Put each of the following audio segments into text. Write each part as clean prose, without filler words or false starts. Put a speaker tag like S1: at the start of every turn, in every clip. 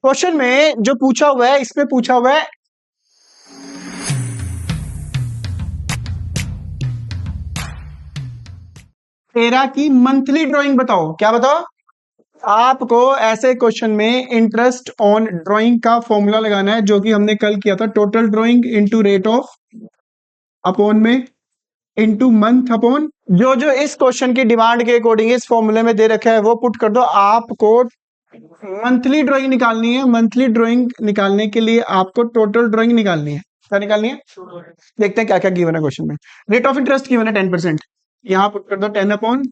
S1: Question में जो पूछा हुआ है, इसमें पूछा हुआ है तेरा की मंथली ड्राइंग बताओ। क्या बताओ? आपको ऐसे क्वेश्चन में इंटरेस्ट ऑन ड्राइंग का फॉर्मूला लगाना है, जो कि हमने कल किया था। Total drawing into rate of upon में इनटू मंथ अपॉन जो जो इस क्वेश्चन की डिमांड के अकॉर्डिंग इस फॉर्मूले में दे रखा है वो पुट कर दो। आपको मंथली ड्राइंग निकालनी है। मंथली ड्राइंग निकालने के लिए आपको टोटल ड्राइंग निकालनी है। क्या निकालनी है? देखते हैं क्या क्या गिवन है क्वेश्चन में। रेट ऑफ इंटरेस्ट गिवन है 10%। यहां पुट कर दो 10 upon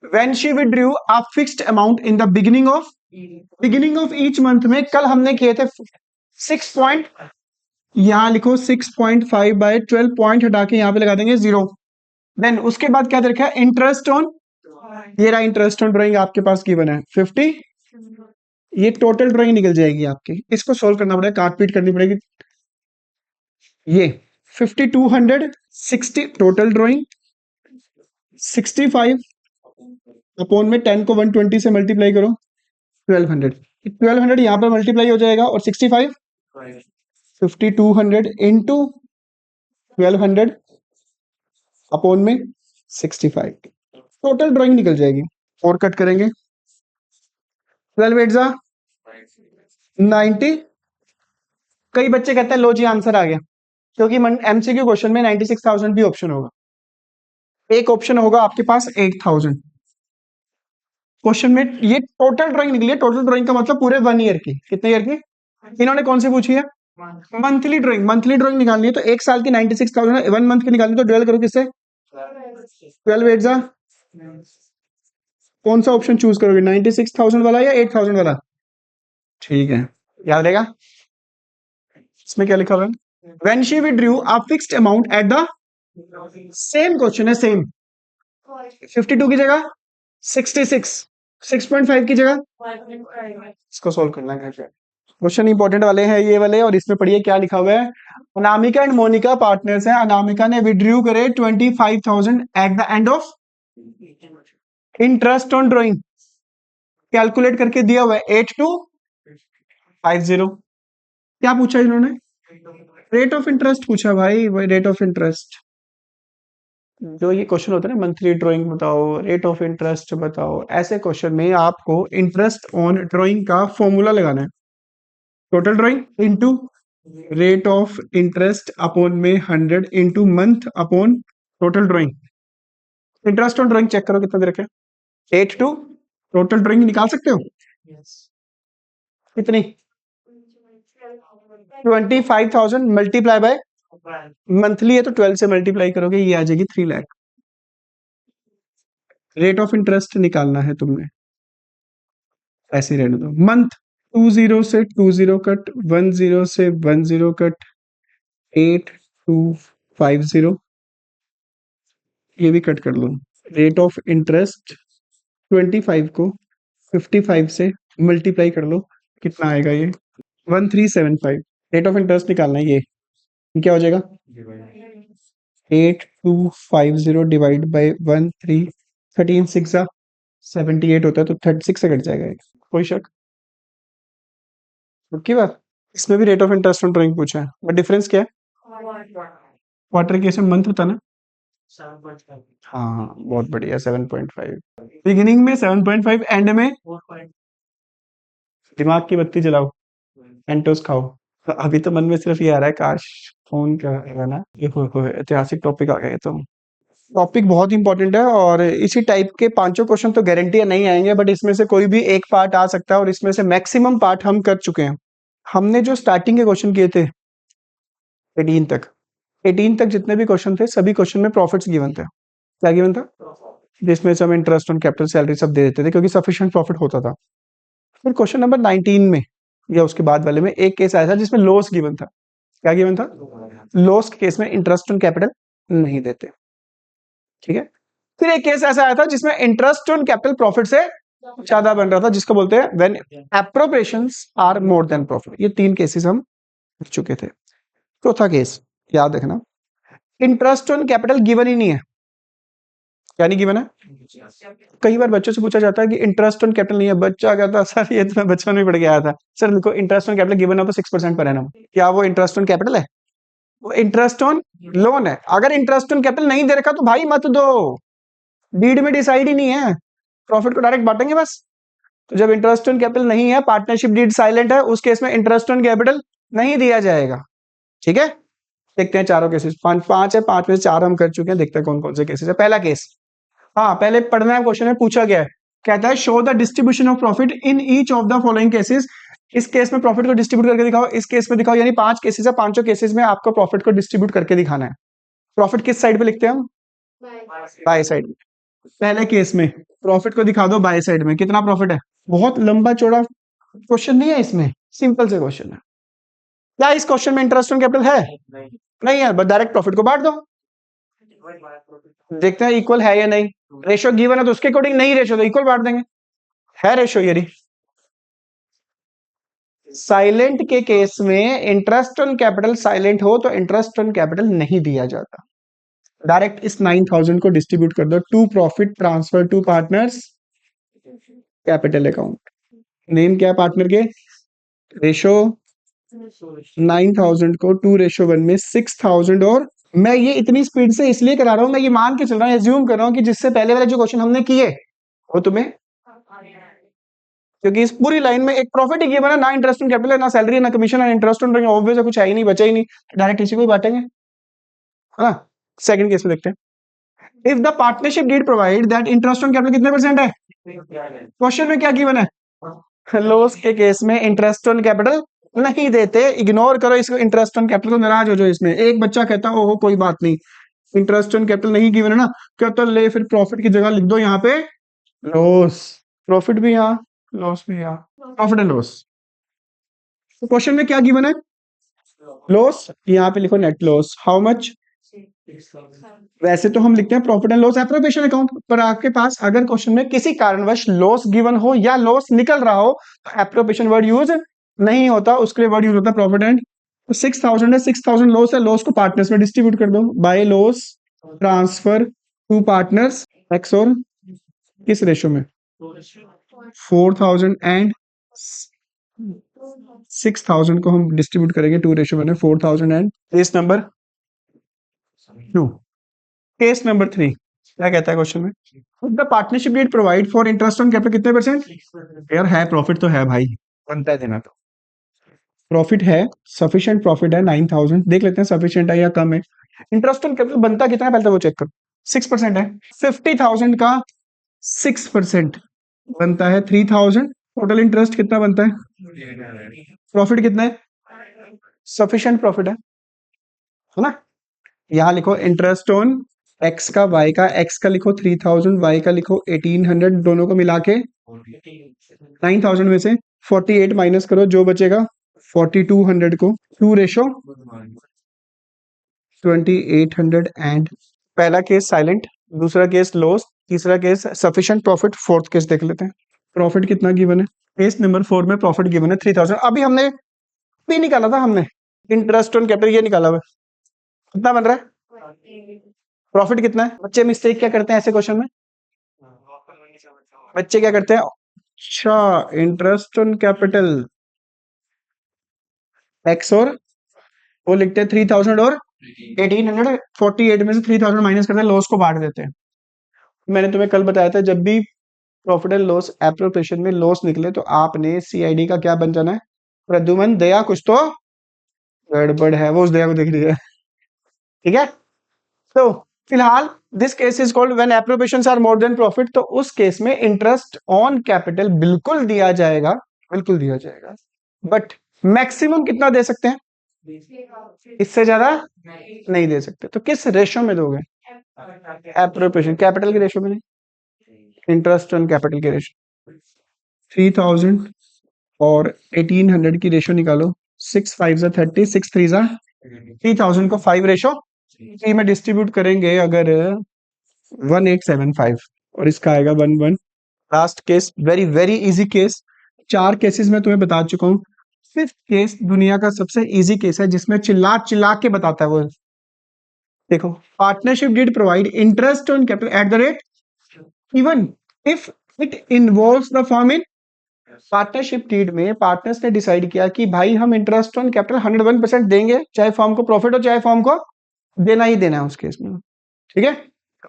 S1: when she withdrew a fixed amount in the beginning of each month में कल हमने किए थे 6 पॉइंट। यहां लिखो 6.5 बाय 12 पॉइंट हटा के यहां पे लगा देंगे 0। देन उसके बाद क्या दे रखा है? इंटरेस्ट ऑन, ये रहा इंटरेस्ट ऑन ड्राइंग आपके पास गिवन है 50। ये टोटल ड्राइंग निकल जाएगी आपकी। इसको सोल्व करना पड़ेगा, काटपीट करनी पड़ेगी। ये 5260 टोटल ड्राइंग, 65 अपॉन में 10 को 120 से मल्टीप्लाई करो 1200। 1200 यहां पर मल्टीप्लाई हो जाएगा और 65 5200 इंटू 1200 अपॉन में 65 टोटल ड्राइंग निकल जाएगी। और कट करेंगे 12 8 जा 90। कई बच्चे कहते हैं लो जी आंसर आ गया, क्योंकि एमसीक्यू क्वेश्चन में 96,000 भी ऑप्शन होगा। एक ऑप्शन होगा आपके पास 8,000। क्वेश्चन में ये टोटल ड्राइंग निकली है। टोटल ड्राइंग का मतलब पूरे 1 ईयर की। कितने ईयर की? इन्होंने कौन सी पूछी है? Monthly drawing. मंथली ड्राइंग निकालनी है तो एक साल की 96,000 है, 1 मंथ की निकालनी है तो डिवाइड करो किससे? 12 8 जा। कौन सा ऑप्शन चूज करोगे, 96,000 वाला या 8,000 वाला? ठीक है, याद रहेगा। इसमें क्या लिखा हुआ है? When she withdrew a fixed amount at the, same question है, सेम 52 की जगह 66, 6.5 की जगह। इसको सोल्व करना है। क्वेश्चन इंपॉर्टेंट वाले हैं ये वाले। और इसमें पढ़िए क्या लिखा हुआ है। अनामिका एंड मोनिका पार्टनर्स हैं। अनामिका ने विड्रू करे 25,000 at the end of interest on drawing. Calculate करके दिया हुआ है 8250। क्या पूछा इन्होंने? रेट ऑफ इंटरेस्ट पूछा भाई, रेट ऑफ इंटरेस्ट। जो ये क्वेश्चन होता है ना, मंथली ड्राइंग बताओ, रेट ऑफ इंटरेस्ट बताओ, ऐसे क्वेश्चन में आपको इंटरेस्ट ऑन ड्राइंग का फॉर्मूला लगाना है। Total drawing into rate of interest upon में 100 into month upon total drawing. Interest on drawing check करो कितना दे रखे, 82। टोटल ड्राइंग निकाल सकते हो? कितनी? 25,000 मल्टीप्लाई बाय मंथली है तो 12 से मल्टीप्लाई करोगे, ये आ जाएगी 3 लाख। रेट ऑफ इंटरेस्ट निकालना है तुमने, ऐसे रहने दो। मंथ 20 से 20 कट, 10 से 10 कट, 8250 ये भी कट कर लो। रेट ऑफ इंटरेस्ट 25 को 55 से मल्टीप्लाई कर लो, कितना आएगा ये? 1375। रेट ऑफ इंटरेस्ट निकालना है ये क्या हो जाएगा? 8250 डिवाइड बाई 13, 13 6 78 होता है तो 36 से कट जाएगा ये। कोई शक? की बात। इसमें भी rate of interest on drawing पूछा है, बट डिफरेंस क्या है? क्वार्टर केस में मंथ होता है ना। हाँ बहुत बढ़िया, 7.5 बिगिनिंग में, 7.5 एंड में। दिमाग की बत्ती जलाओ, एंटोस खाओ। अभी तो मन में सिर्फ ये आ रहा है काश फोन का है ना। ये ऐतिहासिक टॉपिक आ गए। तो टॉपिक बहुत इंपॉर्टेंट है और इसी टाइप के पांचों क्वेश्चन तो गारंटी नहीं आएंगे, बट इसमें से कोई भी एक पार्ट आ सकता है और इसमें से मैक्सिमम पार्ट हम कर चुके हैं। हमने जो स्टार्टिंग के क्वेश्चन किए थे 18 तक जितने भी क्वेश्चन थे, सभी क्वेश्चन में प्रॉफिट्स गिवन थे। क्या गिवन था? जिसमें से हम इंटरेस्ट ऑन कैपिटल, सैलरी सब दे देते थे क्योंकि सफिशिएंट प्रॉफिट होता था। फिर क्वेश्चन नंबर 19 में या उसके बाद वाले में एक केस आया था जिसमें लॉस गिवन था। क्या गिवन था? लॉस के केस में इंटरेस्ट ऑन कैपिटल नहीं देते। ठीक है। फिर एक केस ऐसा आया था जिसमें इंटरेस्ट ऑन कैपिटल प्रॉफिट से ज्यादा बन रहा था, जिसको बोलते हैं when appropriations are more than profit. ये 3 केसेस हम कर चुके थे। चौथा केस याद रखना, इंटरेस्ट ऑन कैपिटल गिवन ही नहीं है, क्या नहीं गिवन है? कई बार बच्चों से पूछा जाता है कि इंटरेस्ट ऑन कैपिटल नहीं है, बच्चा कहता है सर ये तो मैं बचपन में पढ़ के आया था, सर देखो इंटरेस्ट ऑन कैपिटल गिवन है तो 6% पर एनम, क्या वो इंटरेस्ट ऑन कैपिटल है? वो इंटरेस्ट ऑन लोन है। अगर इंटरेस्ट ऑन कैपिटल नहीं दे रखा तो भाई मत दो, डीड में डिसाइड ही नहीं है, प्रॉफिट को डायरेक्ट बांटेंगे बस। तो जब इंटरेस्ट ऑन कैपिटल नहीं है, पार्टनरशिप डीड साइलेंट है, उस केस में इंटरेस्ट ऑन कैपिटल नहीं दिया जाएगा। ठीक है, देखते हैं चारों केसेस, पांच पांच है, पांच में से चार हम कर चुके हैं, देखते हैं कौन कौन से केसेस है। पहला केस, हाँ पहले पढ़ना है, क्वेश्चन में पूछा गया है, कहता है show the distribution of profit in each of the following cases. इस केस में प्रॉफिट को डिस्ट्रीब्यूट करके दिखाओ, इस केस में दिखाओ, यानी पांच केसेस है, पांचों केसेस में आपको प्रॉफिट को डिस्ट्रीब्यूट करके दिखाना है। प्रॉफिट किस साइड पे लिखते हैं हम? बाय साइड में। पहले केस में प्रॉफिट को दिखा दो बाय साइड में, कितना प्रॉफिट है? बहुत लंबा चौड़ा क्वेश्चन नहीं है इसमें, सिंपल से क्वेश्चन है। क्या इस क्वेश्चन में इंटरेस्ट ऑन कैपिटल है? नहीं है, बस डायरेक्ट प्रॉफिट को बांट दो, देखते हैं इक्वल है या नहीं। रेशो गिवन है तो उसके अकॉर्डिंग, नहीं रेशो तो इक्वल बांट देंगे। है रेशो, यदि साइलेंट के केस में इंटरेस्ट ऑन कैपिटल साइलेंट हो तो इंटरेस्ट ऑन कैपिटल नहीं दिया जाता। डायरेक्ट इस 9000 को डिस्ट्रीब्यूट कर दो to profit transfer to partners capital account. Name क्या है पार्टनर के? रेशो 9000 को 2:1 में 6000, और मैं ये इतनी स्पीड से इसलिए करा रहा हूं, मैं ये मान के चल रहा हूं, एज्यूम कर रहा हूं कि जिससे पहले वाले जो क्वेश्चन हमने किए वो तुम्हें, क्योंकि इस पूरी लाइन में एक प्रॉफिट ही गिवन है, ना इंटरेस्ट ऑन कैपिटल, ना सैलरी, ना कमीशन, ना इंटरेस्ट ऑन, ऑब्वियस है, कुछ है ही नहीं, बचा ही नहीं, डायरेक्ट इसी को ही बांटेंगे, है ना। सेकंड केस में देखते हैं, if the partnership deed provide that interest on capital कितने परसेंट है? क्वेश्चन में क्या गिवन है? लॉस के केस में इंटरेस्ट ऑन कैपिटल नहीं देते, इग्नोर करो इसको, इंटरेस्ट ऑन कैपिटल को, नाराज हो जाओ इसमें। एक बच्चा कहता हो कोई बात नहीं, इंटरेस्ट ऑन कैपिटल नहीं गिवन है ना, क्या तो ले फिर प्रॉफिट की जगह लिख दो यहाँ पे लॉस, प्रॉफिट भी यहाँ, लॉस भी यहाँ, प्रॉफिट एंड लॉस। तो क्वेश्चन में क्या गिवन है? लॉस, यहाँ पे लिखो नेट लॉस, हाउ मच? वैसे तो हम लिखते हैं profit and loss appropriation account, पर आपके पास अगर क्वेश्चन में किसी कारणवश लॉस गिवन हो या लॉस निकल रहा हो तो एप्रोप्रिएशन वर्ड यूज नहीं होता, उसके लिए वर्ड यूज होता है प्रॉफिट एंड। तो 6000 है, 6000 लॉस है, लॉस को पार्टनर्स में डिस्ट्रीब्यूट कर दो by loss transfer to partners x, और किस रेशो में? 4000 एंड 6000 को हम डिस्ट्रीब्यूट करेंगे 2:1 में, 4000 and case number 2। Case number 3 क्या कहता है क्वेश्चन में? The partnership deed provide for interest on capital कितने परसेंट? यार है, प्रॉफिट तो है भाई, बनता है देना, तो प्रॉफिट है, सफिशिएंट प्रॉफिट है 9000, देख लेते हैं सफिशिएंट है या कम है। इंटरेस्ट ऑन कैपिटल बनता कितना है पहले तो वो चेक करो, 6% है, 50,000 का 6% बनता है 3000, टोटल इंटरेस्ट कितना बनता है? प्रॉफिट कितना है? सफिशिएंट प्रॉफिट है ना। यहाँ लिखो इंटरेस्ट ऑन एक्स का, वाई का, एक्स का लिखो 3000, वाई का लिखो 1800, दोनों को मिला के 9000 में से 48 माइनस करो, जो बचेगा 4200 को 2:2800 एंड पहला केस साइलेंट, दूसरा केस लॉस, तीसरा case sufficient profit, fourth case देख लेते हैं। प्रॉफिट कितना गिवन है? केस नंबर 4 में प्रॉफिट गिवन है 3000, अभी हमने भी निकाला था, हमने इंटरेस्ट ऑन कैपिटल ये निकाला हुआ, कितना बन रहा है? प्रॉफिट कितना है? बच्चे मिस्टेक क्या करते हैं ऐसे क्वेश्चन में? बच्चे क्या करते हैं, अच्छा इंटरेस्ट ऑन कैपिटल एक्स, और वो लिखते हैं 3000 और 1800, 48 में से 3000 माइनस करते हैं, लॉस को बांट देते हैं। मैंने तुम्हें कल बताया था जब भी प्रॉफिट एंड लॉस एप्रोप्रिएशन में लॉस निकले तो आपने सीआईडी का क्या बन जाना है? प्रद्युमन दया, कुछ तो गड़बड़ है, वो उस दया को देख लीजिए, ठीक है। तो फिलहाल this case is called when appropriations are more than profit, तो उस केस में इंटरेस्ट ऑन कैपिटल बिल्कुल दिया जाएगा, बिल्कुल दिया जाएगा, बट मैक्सिमम कितना दे सकते हैं? इससे ज्यादा नहीं दे सकते। तो किस रेशो में दोगे? एप्रोप्रिएशन कैपिटल के रेशो में नहीं, इंटरेस्ट ऑन कैपिटल के रेशो। 3000 और 1800 की रेशो निकालो, 6 5 30, 6 3 3000 को 5 रेशो 3 में डिस्ट्रीब्यूट करेंगे अगर 1875, और इसका आएगा 11। Last case, very very easy case, 4 cases में तुम्हें बता चुका हूं, फिफ्थ केस दुनिया का सबसे इजी केस है जिसमें चिल्ला चिल्ला के बताता है वो। देखो, partnership deed provide interest on capital at the rate even if it involves the firm in partnership deed में पार्टनर्स ने डिसाइड किया कि भाई हम इंटरेस्ट ऑन कैपिटल 101% देंगे, चाहे फर्म को प्रॉफिट हो चाहे फर्म को देना ही देना है उस केस में। ठीक है,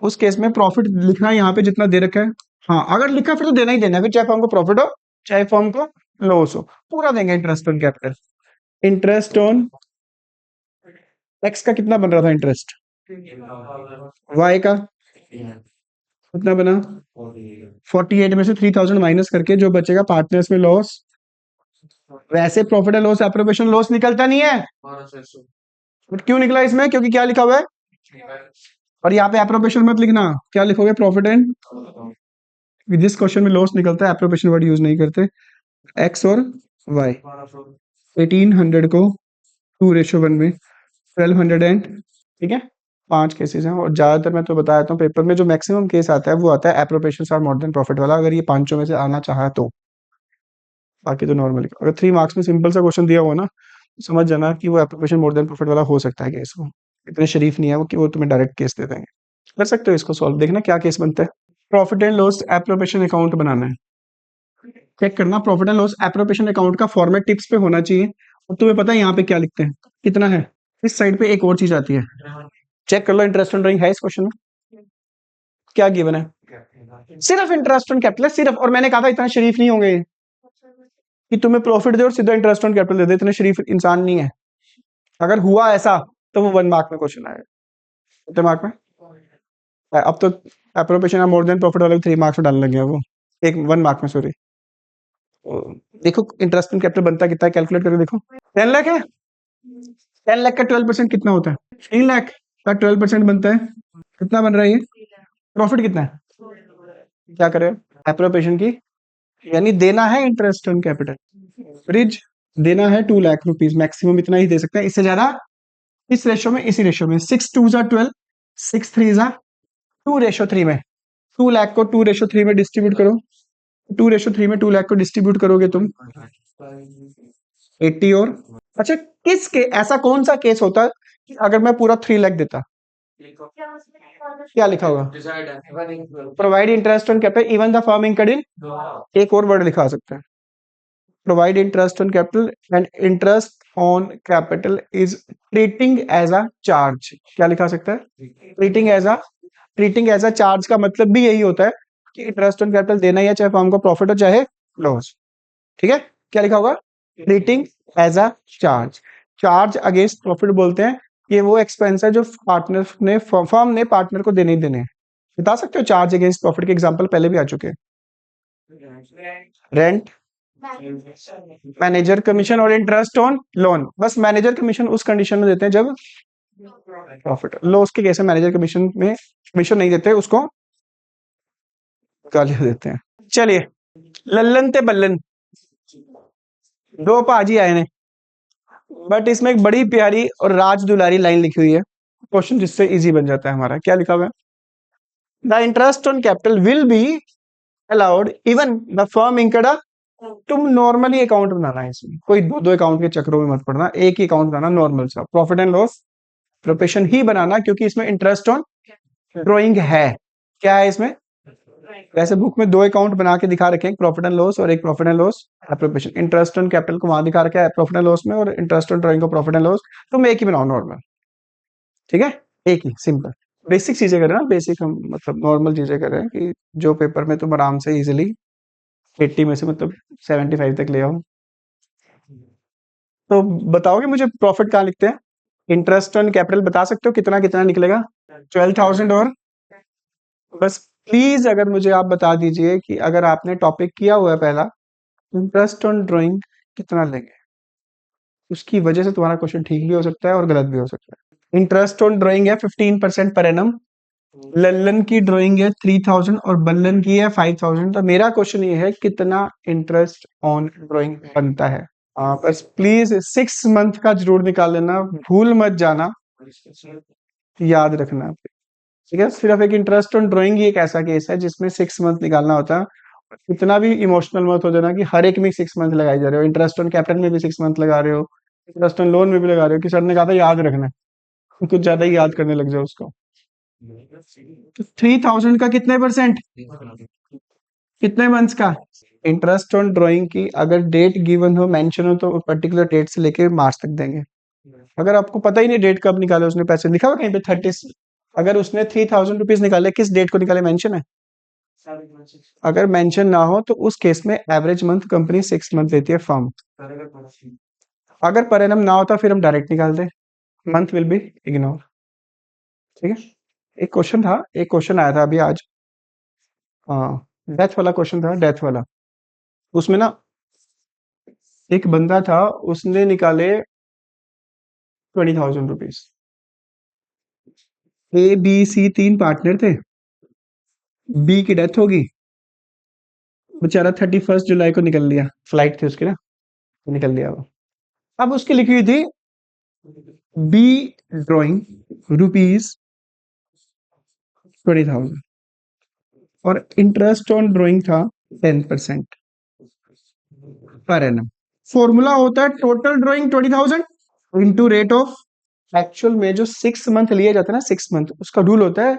S1: उस केस में प्रॉफिट लिखना है यहाँ पे जितना दे रखा है। हाँ, अगर लिखा फिर तो देना ही देना है, फिर चाहे फर्म को प्रॉफिट हो चाहे फर्म को लॉस हो, पूरा देंगे interest on capital. Interest on x का कितना बन रहा था इंटरेस्ट, वाई का कितना बना, 48 में से 3000 माइनस करके जो बचेगा पार्टनर्स में लॉस। वैसे profit and loss appropriation loss निकलता नहीं है, बट क्यों निकला इसमें, क्योंकि क्या लिखा हुआ है, और यहाँ पे एप्रोप्रिएशन मत लिखना, क्या लिखोगे, प्रॉफिट एंड, जिस क्वेश्चन में लॉस निकलता है एप्रोप्रिएशन वर्ड यूज नहीं करते। एक्स और वाई, 1800 को 2:1 में 1200 एंड, ठीक है, 5 केसेस हैं। और ज्यादातर मैं तो बता देता हूँ पेपर में जो मैक्सिमम केस आता है वो आता है appropriation are more than profit वाला, अगर ये पांचों में से आना चाहा तो। बाकी तो नॉर्मली अगर 3 मार्क्स में सिंपल सा क्वेश्चन दिया हुआ ना, तो समझ जाना कि वो एप्रोप्रिएशन मोर देन प्रॉफिट वाला हो सकता है केस, वो इतने शरीफ नहीं है वो कि वो तुम्हें डायरेक्ट केस दे देंगे। कर सकते हो इसको सॉल्व, देखना क्या केस बनता है। Profit and loss appropriation account बनाना है, चेक करना profit and loss appropriation account का फॉर्मेट टिप्स पे होना चाहिए। और तुम्हें पता है यहाँ पे क्या लिखते हैं, कितना है, इस साइड पे एक और चीज आती है, चेक कर लो इंटरेस्ट ऑन ड्राइंग है इस क्वेश्चन में, क्या गिवन है, सिर्फ इंटरेस्ट ऑन कैपिटल सिर्फ। और मैंने कहा था इतना शरीफ नहीं होंगे कि तुम्हें प्रॉफिट दे और सीधा इंटरेस्ट ऑन कैपिटल दे दे, इतने शरीफ इंसान नहीं है। अगर हुआ ऐसा तो वो 1 मार्क में क्वेश्चन आएगा, कितने मार्क में, अब तो एप्रोप्रिएशन मोर देन प्रॉफिट वाले 3 मार्क्स में डालने लगे हैं वो, एक 1 मार्क में सॉरी। देखो इंटरेस्ट ऑन कैपिटल बनता कितना है, कैलकुलेट करके देखो, 10 लाख है, 10 लाख का 12% कितना होता है, 3 लाख का 12% बनता है, कितना बन रहा है ये, प्रॉफिट कितना है, क्या करें एप्रोप्रिएशन की, यानी देना है इंटरेस्ट ऑन कैपिटल, ब्रिज देना है 2 लाख रुपीज, मैक्सिमम इतना ही दे सकते हैं, इससे ज्यादा इस रेशो में, इसी रेशो में 6 2 जा 12, 6 3 जा 2:3 में, 2 लाख को 2:3 में डिस्ट्रीब्यूट करो, 2:3 में 2 लाख को डिस्ट्रीब्यूट करोगे तुम 80 और, अच्छा किसके, ऐसा कौन सा केस होता है कि अगर मैं पूरा 3 लाख देता, क्या लिखा होगा, provide interest on capital even the firm incurred in, एक और वर्ड लिखा सकता है, provide interest on capital and interest on capital is treating as a charge, क्या लिखा सकता है, ट्रीटिंग एज अ चार्ज का मतलब भी यही होता है कि इंटरेस्ट ऑन कैपिटल देना ही है, चाहे फर्म को प्रॉफिट हो चाहे लॉस। ठीक है, क्या लिखा होगा, treating as a charge, charge against profit बोलते हैं, ये वो एक्सपेंस है जो पार्टनर ने फर्म ने पार्टनर को देने ही देने हैं। बता सकते हो चार्ज अगेंस्ट प्रॉफिट के एग्जांपल पहले भी आ चुके हैं, रेंट, मैनेजर कमीशन और इंटरेस्ट ऑन लोन। बस मैनेजर कमीशन उस कंडीशन में देते हैं जब प्रॉफिट, लॉस के केस में मैनेजर कमीशन में कमीशन नहीं देते, उसको गाली देते हैं। चलिए, लल्लन ते बल्लन, दो पाजी आए ने, बट इसमें एक बड़ी प्यारी और राज दुलारी लाइन लिखी हुई है, क्वेश्चन जिससे इजी बन जाता है हमारा, क्या लिखा हुआ है, the interest on capital will be allowed even the firm incurred, तुम नॉर्मली अकाउंट बनाना है, इसमें कोई दो दो अकाउंट के चक्रों में मत पड़ना, एक ही अकाउंट बनाना नॉर्मल सा, प्रॉफिट एंड लॉस प्रोपेशन ही बनाना, क्योंकि इसमें इंटरेस्ट ऑन ड्रॉइंग है, क्या है इसमें, वैसे बुक में 2 अकाउंट बना के दिखा रखे हैं, प्रॉफिट एंड लॉस और एक profit and loss appropriation, interest on capital को वहां दिखा रखा है प्रॉफिट एंड लॉस में, और इंटरेस्ट ऑन ड्रॉइंग को प्रॉफिट एंड लॉस, तुम एक ही बनाओ नॉर्मल, ठीक है, एक ही सिंपल बेसिक चीजें कर रहे हैं, बेसिक हम मतलब नॉर्मल चीजें कर रहे हैं कि जो पेपर में तुम आराम से इजिली 80 में से मतलब 75 तक ले आओ। तो बताओगे मुझे प्रॉफिट कहाँ लिखते हैं, इंटरेस्ट ऑन कैपिटल बता सकते हो कितना कितना निकलेगा, 12,000, और बस प्लीज अगर मुझे आप बता दीजिए कि अगर आपने टॉपिक किया हुआ है पहला इंटरेस्ट ऑन ड्राइंग कितना लेंगे, उसकी वजह से तुम्हारा क्वेश्चन ठीक भी हो सकता है और गलत भी हो सकता है। इंटरेस्ट ऑन ड्राइंग है 15% पर एनम, लल्लन की ड्राइंग है 3,000 और बल्लन की है 5,000, तो मेरा क्वेश्चन ये है कितना इंटरेस्ट ऑन ड्राइंग बनता है। बस प्लीज 6 मंथ का जरूर निकाल लेना, भूल मत जाना, याद रखना, ठीक है, सिर्फ एक इंटरेस्ट ऑन ड्राइंग ही एक ऐसा केस है जिसमें 6 मंथ निकालना होता है। इतना भी इमोशनल मत हो जाना कि हर एक में 6 मंथ लगाए जा रहे हो, इंटरेस्ट ऑन कैपिटल में भी 6 मंथ लगा रहे हो, इंटरेस्ट ऑन लोन में भी लगा रहे हो, कि सर ने कहा था याद रखना है, कुछ ज्यादा ही याद करने लग जाओ उसको। तो 3000 का कितने परसेंट, कितने मंथ्स का? इंटरेस्ट ऑन ड्राइंग की अगर डेट गिवन हो, मेंशन हो, तो पर्टिकुलर डेट से लेके मार्च तक देंगे। अगर आपको पता ही नहीं डेट कब निकाले उसने, पैसे लिखा हुआ कहीं पे 30, अगर उसने 3000 रुपीज निकाले, किस डेट को निकाले, मेंशन है? अगर मेंशन ना हो तो उस केस में एवरेज मंथ कंपनी 6 मंथ देती है फर्म। अगर पर एनम ना होता फिर हम डायरेक्ट निकालते, मंथ विल बी इग्नोर। ठीक है। एक क्वेश्चन था, एक क्वेश्चन आया था अभी आज, हाँ, डेथ वाला क्वेश्चन था, डेथ वाला। उसमें ना एक बंदा था, उसने निकाले 20,000 rupees. A B C 3 partner थे, बी की डेथ होगी, बेचारा 31 जुलाई को निकल लिया, फ्लाइट थी उसकी ना, तो निकल लिया वो। अब उसकी लिखी हुई थी बी ड्राइंग रुपीज 20,000 और इंटरेस्ट ऑन ड्राइंग था 10% पर एनम। फॉर्मूला होता है total drawing 20,000 into rate of, actual में जो 6 मंथ लिए जाते हैं ना, 6 मंथ, उसका रूल होता है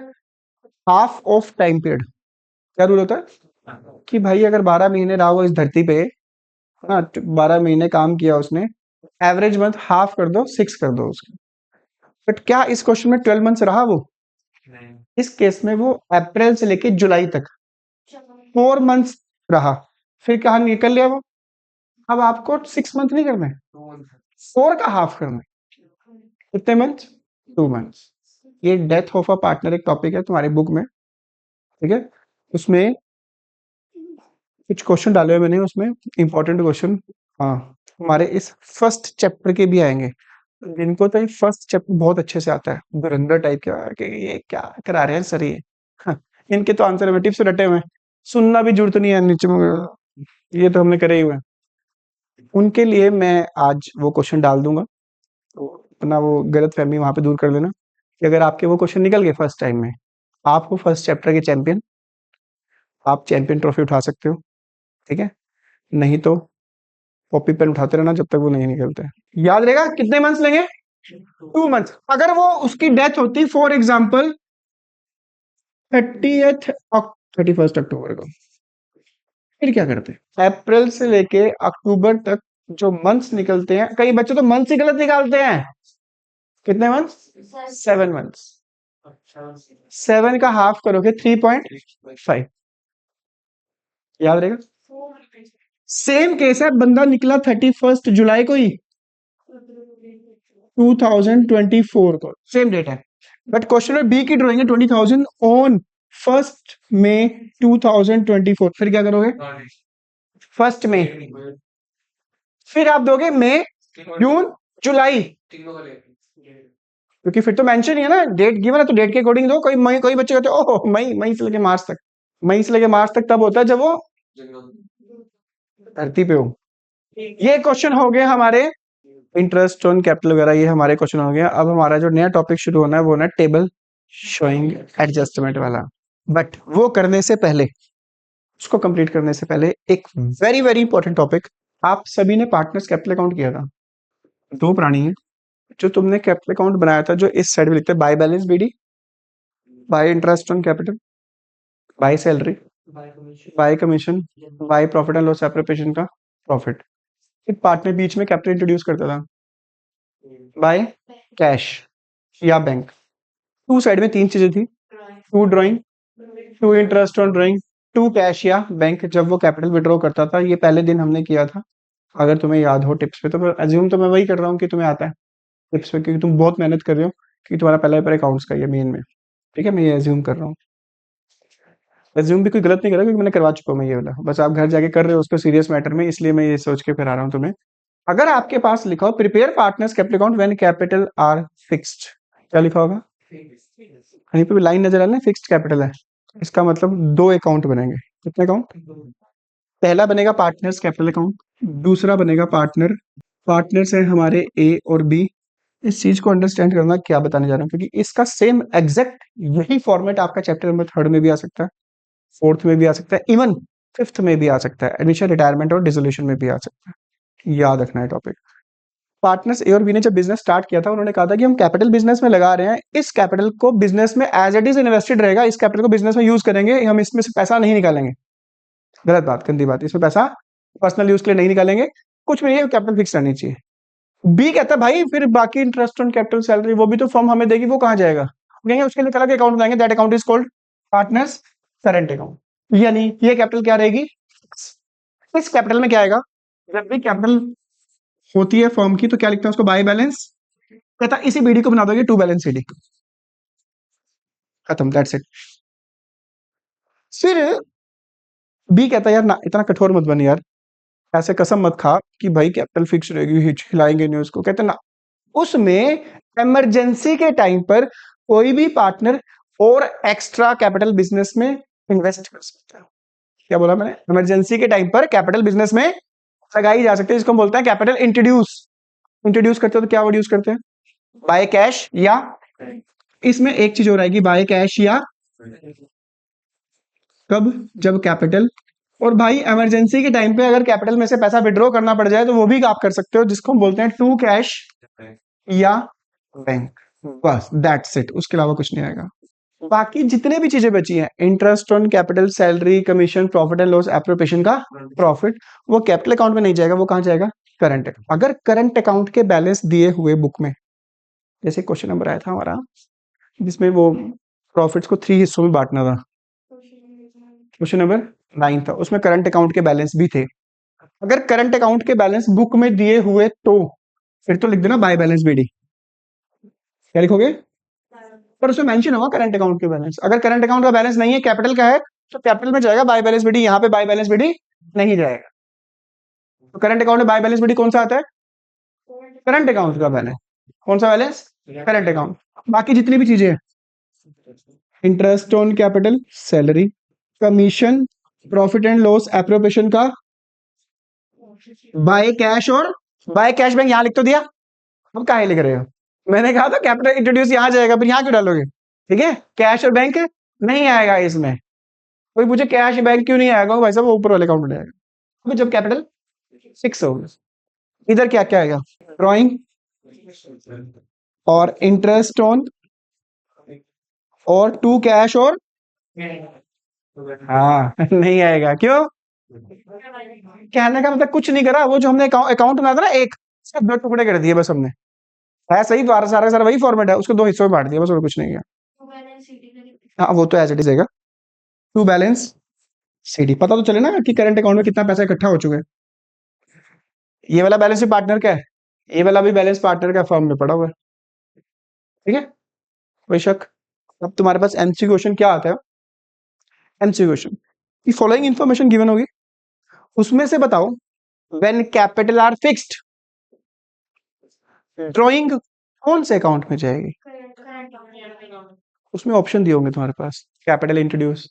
S1: हाफ ऑफ टाइम पीरियड। क्या रूल होता है कि भाई अगर 12 महीने रहा वो इस धरती पे, हाँ, 12 महीने काम किया उसने, एवरेज मंथ हाफ कर दो, 6 कर दो उसके। बट क्या इस क्वेश्चन में 12 मंथ्स रहा वो? इस केस में वो अप्रैल से लेके जुलाई तक 4 मंथ्स रहा, फिर कहा निकल लिया वो। अब आपको 6 मंथ नहीं करना है, 4 का हाफ करना है। कितने मंथ? 2 मंथ्स। ये डेथ ऑफ अ पार्टनर एक टॉपिक है तुम्हारी बुक में, ठीक है। उसमें कुछ क्वेश्चन डाले हुए मैंने उसमें, इंपॉर्टेंट क्वेश्चन। हाँ, हमारे इस फर्स्ट चैप्टर के भी आएंगे, जिनको तो ये फर्स्ट चैप्टर बहुत अच्छे से आता है, धुरंधर टाइप के, कि ये क्या करा रहे हैं सर ये, हाँ, इनके तो आंसर में टिप्स रटे हुए हैं, सुनना भी जरूरत नहीं है नीचे में, ये तो हमने करे ही हुए हैं। उनके लिए मैं आज वो क्वेश्चन डाल दूंगा, तो अपना वो गलत फहमी वहां पे दूर कर लेना कि अगर आपके वो क्वेश्चन निकल गए फर्स्ट टाइम में, आप हो फर्स्ट चैप्टर के चैंपियन, आप चैंपियन ट्रॉफी उठा सकते हो। ठीक है, नहीं तो कॉपी पेन उठाते रहना जब तक वो नहीं निकलते। याद रहेगा कितने मंथ्स लेंगे? 2 मंथ। अगर वो उसकी डेथ होती फॉर एग्जाम्पल 31 अक्टूबर को, फिर क्या करते? अप्रैल से लेके अक्टूबर तक जो मंथ्स निकलते हैं, कई बच्चे तो मंथ्स ही गलत निकालते हैं। कितने मंथ्स? 7 मंथ्स। 7 का हाफ करोगे 3.5, याद रहेगा। सेम केस है, बंदा निकला 31 जुलाई को ही 2024 को, सेम डेट है, बट क्वेश्चन में बी की ड्राइंग है 20,000 ऑन 1 मई 2024। फिर क्या करोगे? 1 मई, फिर आप दोगे मई, जून, जुलाई, क्योंकि फिर तो मेंशन ही है ना, डेट गिवन है तो डेट के अकॉर्डिंग दो। कोई मई, कोई बच्चे कहते हैं ओह मई, मई से लेके मार्च तक, मई से लेके मार्च तक तब होता है जब वो धरती पे हो। ये क्वेश्चन हो गए हमारे इंटरेस्ट ऑन कैपिटल वगैरह, ये हमारे क्वेश्चन हो गया। अब हमारा जो नया टॉपिक शुरू होना है वो ना टेबल शोइंग एडजस्टमेंट वाला। बट वो करने से पहले, उसको कंप्लीट करने से पहले एक वेरी वेरी इंपॉर्टेंट टॉपिक, आप सभी ने पार्टनर्स कैपिटल अकाउंट किया था, दो प्राणी है जो तुमने कैपिटल अकाउंट बनाया था, जो इस साइड में लिखते हैं by balance BD, by interest on capital, by salary, by commission, by profit and loss appropriation का प्रॉफिट। एक पार्टनर बीच में कैपिटल इंट्रोड्यूस करता था बाय कैश या बैंक। टू साइड में 3 चीजें थी, to drawing, to interest on drawing, to cash या बैंक। जब वो कैपिटल विड्रॉ करता था, ये पहले दिन हमने किया था, अगर तुम्हें याद हो टिप्स पे, तो मैं अज्यूम तो मैं वही कर रहा हूँ कि तुम्हें आता है टिप्स पे, क्योंकि तुम बहुत मेहनत कर रहे हो, क्योंकि तुम्हारा पहला पेपर अकाउंट्स का ये मेन में। ठीक है, मैं ये अज्यूम कर रहा हूँ, अज्यूम भी कोई गलत नहीं कर रहा, क्योंकि मैंने करवा चुका हूँ मैं ये वाला, बस आप घर जाके कर रहे हो उसको सीरियस मैटर में, इसलिए मैं ये सोच के फिर आ रहा हूँ तुम्हें। अगर आपके पास लिखा हो prepare partners capital account when capital R fixed, क्या लिखा होगा? कहीं पे भी लाइन नजर आ रहा है, फिक्स्ड कैपिटल है, इसका मतलब दो अकाउंट बनेंगे। कितने अकाउंट? पहला बनेगा पार्टनर्स कैपिटल अकाउंट, दूसरा बनेगा पार्टनर। पार्टनर्स है हमारे ए और बी। इस चीज को अंडरस्टैंड करना क्या बताने जा रहा हूँ, क्योंकि इसका सेम एग्जैक्ट यही फॉर्मेट आपका चैप्टर नंबर 3 में भी आ सकता है, 4th में भी आ सकता है, इवन 5th में भी आ सकता है, एडमिशन, रिटायरमेंट और डिसोल्यूशन में भी आ सकता है। याद रखना है टॉपिक। पार्टनर्स ए और बी ने जब बिजनेस स्टार्ट किया था, उन्होंने कहा था कि हम कैपिटल बिजनेस में लगा रहे हैं, इस कैपिटल को बिजनेस में एज इट इज इन्वेस्टेड रहेगा, इस कैपिटल को बिजनेस में यूज करेंगे, हम इसमें से पैसा नहीं निकालेंगे। गलत बात, गंदी बात, इसमें पैसा पर्सनल यूज के लिए नहीं निकालेंगे, कुछ भी नहीं, कैपिटल फिक्स रहनी चाहिए। बी कहता है भाई फिर बाकी इंटरेस्ट ऑन कैपिटल सैलरी वो भी तो फर्म हमें देगी, वो कहाँ जाएगा? कहेंगे उसके लिए अलग अकाउंट बनाएंगे, that account is called partners current account. यानी ये कैपिटल क्या रहेगी? इस कैपिटल में क्या आएगा? जब भी कैपिटल होती है फर्म की तो क्या लिखते हैं उसको? By balance. कहता इसी बीडी को बना दोगे टू बैलेंस सीडी, खत्म, दैट्स इट। फिर बी कहता है यार ना, इतना कठोर मत बन यार, ऐसे कसम मत खा कि भाई कैपिटल फिक्स रहेगी, हिलाएंगे नहीं उसको। कहते ना, उसमें इमरजेंसी के टाइम पर कोई भी पार्टनर और एक्स्ट्रा कैपिटल बिजनेस में इन्वेस्ट कर सकता है। क्या बोला मैंने? इमरजेंसी के टाइम पर कैपिटल बिजनेस में लगाई जा सकती है, जिसको हम बोलते हैं कैपिटल इंट्रोड्यूस। इंट्रोड्यूस करते हो तो क्या वर्ड यूज करते हैं? बाय कैश, या इसमें एक चीज और आएगी, बाय कैश या कब? जब कैपिटल, और भाई इमरजेंसी के टाइम पे अगर कैपिटल में से पैसा विड्रॉ करना पड़ जाए तो वो भी आप कर सकते हो, जिसको हम बोलते हैं टू कैश या बैंक। बस दैट्स इट, उसके अलावा कुछ नहीं आएगा। बाकी जितने भी चीजें बची हैं, interest on capital, salary, commission, profit and loss, appropriation का प्रॉफिट, वो कैपिटल अकाउंट में नहीं जाएगा, वो कहां जाएगा? Current account. अगर करंट अकाउंट के बैलेंस दिए हुए बुक में, जैसे क्वेश्चन नंबर आया था हमारा जिसमें वो प्रॉफिट्स को 3 हिस्सों में बांटना था, क्वेश्चन नंबर 9 था, उसमें करंट अकाउंट के बैलेंस भी थे। अगर करंट अकाउंट के बैलेंस बुक में दिए हुए तो फिर तो लिख देना बाय बैलेंस बीडी। क्या लिखोगे? पर उसमें मेंशन होगा करंट अकाउंट के बैलेंस। अगर करंट अकाउंट का बैलेंस नहीं है, कैपिटल का है, तो कैपिटल में जाएगा बाय बैलेंस बीडी, यहाँ पे बाय बैलेंस बीडी नहीं जाएगा। तो करंट अकाउंट में बाय बैलेंस बीडी कौन सा आता है? करंट अकाउंट का बैलेंस। कौन सा बैलेंस? Current account. बाकी जितनी भी चीजें हैं, interest on capital, salary, commission, profit and loss, appropriation का बाय कैश और बाय कैश बैंक, यहां लिख तो दिया, अब काहे लिख रहे हो? मैंने कहा था कैपिटल इंट्रोड्यूस यहां जाएगा, फिर यहां क्यों डालोगे? ठीक है, कैश और बैंक नहीं आएगा इसमें। कोई पूछे कैश बैंक क्यों नहीं आएगा, भाई साहब वो ऊपर वाले अकाउंट में आएगा। अभी जब कैपिटल फिक्स होगा, इधर क्या क्या आएगा? ड्रॉइंग और इंटरेस्ट ऑन और टू कैश और हाँ नहीं आएगा, क्यों? कहने का मतलब कुछ नहीं करा, वो जो हमने अकाउंट बनाया था ना, एक उसके 2 टुकड़े कर दिए बस हमने। है सही, सारा सारा सारा वही फॉर्मेट है, उसको 2 हिस्सों में बांट दिया बस, और कुछ नहीं किया। हाँ वो तो एज इट इज आएगा, टू बैलेंस सीडी। पता तो चले ना कि करंट अकाउंट में कितना पैसा इकट्ठा हो चुका है। ये वाला बैलेंस भी पार्टनर का है, ये वाला भी बैलेंस पार्टनर का फॉर्म में पड़ा हुआ है। ठीक है, कोई शक? अब तुम्हारे पास एमसी क्वेश्चन क्या आता है? एमसी क्वेश्चन की फॉलोइंग इंफॉर्मेशन गिवन होगी, उसमें से बताओ when capital R fixed, drawing कौन से अकाउंट में जाएगी? उसमें ऑप्शन दिए होंगे तुम्हारे पास, capital introduce,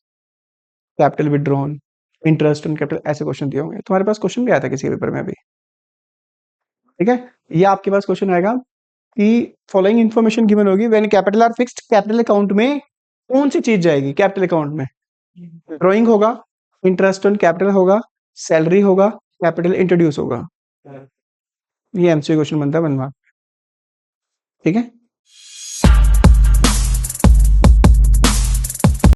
S1: capital withdrawn, interest on capital, ऐसे क्वेश्चन दिए होंगे तुम्हारे पास। क्वेश्चन भी आया था किसी पेपर में अभी। ठीक है, ये आपके पास क्वेश्चन आएगा कि फॉलोइंग इंफॉर्मेशन गिवन होगी when capital R fixed, capital account में कौन सी चीज जाएगी? कैपिटल अकाउंट में ड्राइंग होगा, इंटरेस्ट ऑन कैपिटल होगा, सैलरी होगा, कैपिटल इंट्रोड्यूस होगा। ये एमसी क्वेश्चन बनता है 1 मार्क। ठीक है।